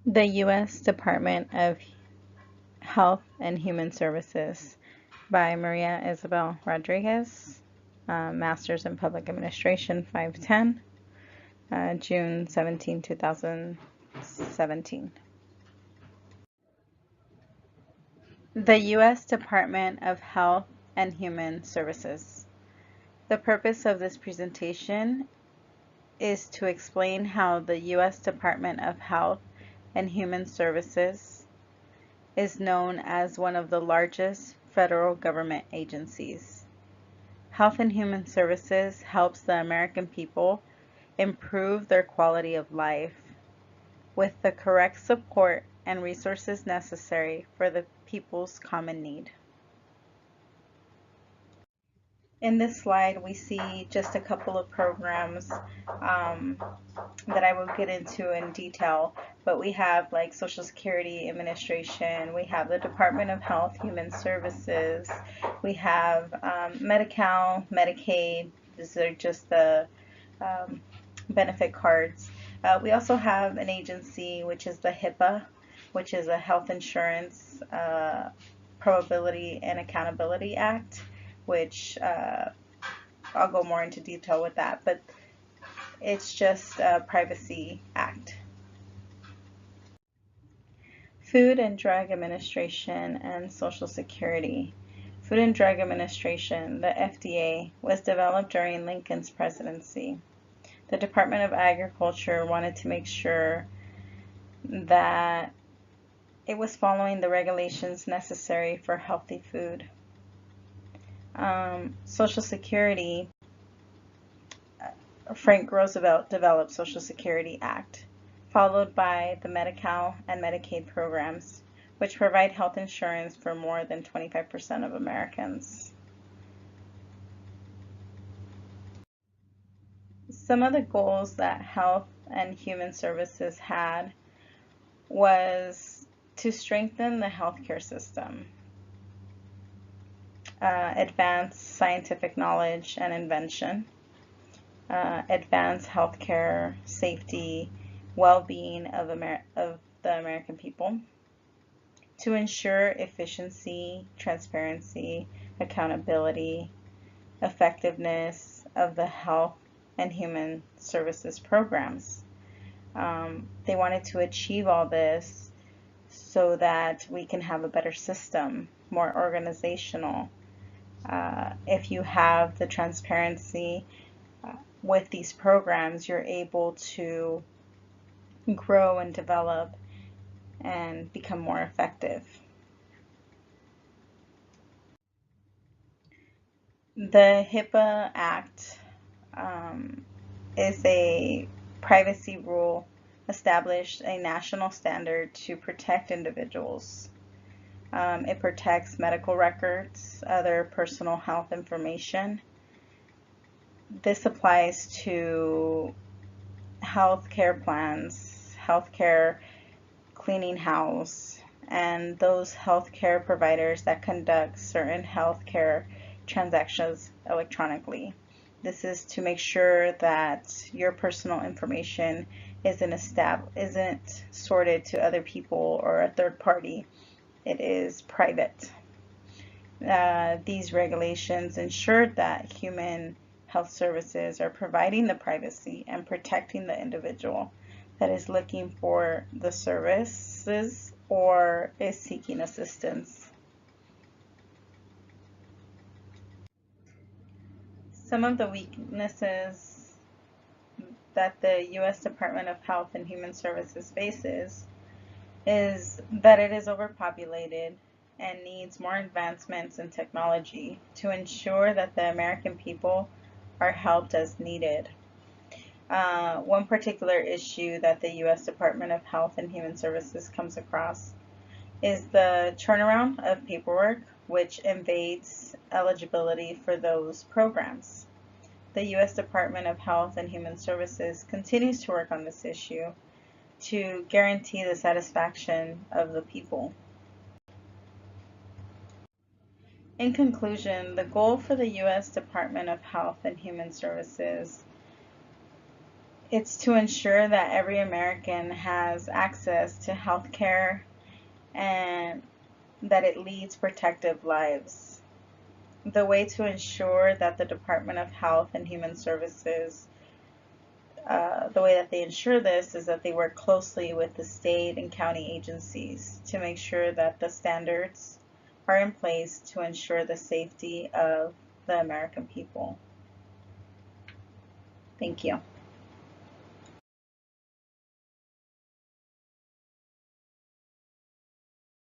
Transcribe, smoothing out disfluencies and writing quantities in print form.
The U.S. Department of Health and Human Services by Maria Isabel Rodriguez, Master's in Public Administration, 510, June 17, 2017. The U.S. Department of Health and Human Services. The purpose of this presentation is to explain how the U.S. Department of Health and Human Services is known as one of the largest federal government agencies. Health and Human Services helps the American people improve their quality of life with the correct support and resources necessary for the people's common need. In this slide, we see just a couple of programs that I will get into in detail, but we have like Social Security Administration, we have the Department of Health, Human Services, we have Medi-Cal, Medicaid. These are just the benefit cards. We also have an agency which is the HIPAA, which is a Health Insurance Probability and Accountability Act, which I'll go more into detail with that, but it's just a Privacy Act. Food and Drug Administration and Social Security. Food and Drug Administration, the FDA, was developed during Lincoln's presidency. The Department of Agriculture wanted to make sure that it was following the regulations necessary for healthy food. Social Security, Frank Roosevelt developed Social Security Act, followed by the Medi-Cal and Medicaid programs, which provide health insurance for more than 25% of Americans. Some of the goals that Health and Human Services had was to strengthen the healthcare system, advance scientific knowledge and invention, advance healthcare safety, well-being of the American people, to ensure efficiency, transparency, accountability, effectiveness of the health and human services programs. They wanted to achieve all this so that we can have a better system, more organizational. If you have the transparency with these programs, you're able to grow and develop and become more effective. The HIPAA Act is a privacy rule established a national standard to protect individuals. It protects medical records, other personal health information. This applies to healthcare plans, healthcare cleaning house, and those healthcare providers that conduct certain healthcare transactions electronically. This is to make sure that your personal information isn't sorted to other people or a third party. It is private. These regulations ensure that human health services are providing the privacy and protecting the individual that is looking for the services or is seeking assistance. Some of the weaknesses that the U.S. Department of Health and Human Services faces is that it is overpopulated and needs more advancements in technology to ensure that the American people are helped as needed. One particular issue that the U.S. Department of Health and Human Services comes across is the turnaround of paperwork, which invades eligibility for those programs. The U.S. Department of Health and Human Services continues to work on this issue to guarantee the satisfaction of the people. In conclusion, the goal for the U.S. Department of Health and Human Services It's to ensure that every American has access to health care and that it leads protective lives. The way to ensure that the Department of Health and Human Services, the way that they ensure this is that they work closely with the state and county agencies to make sure that the standards are in place to ensure the safety of the American people. Thank you.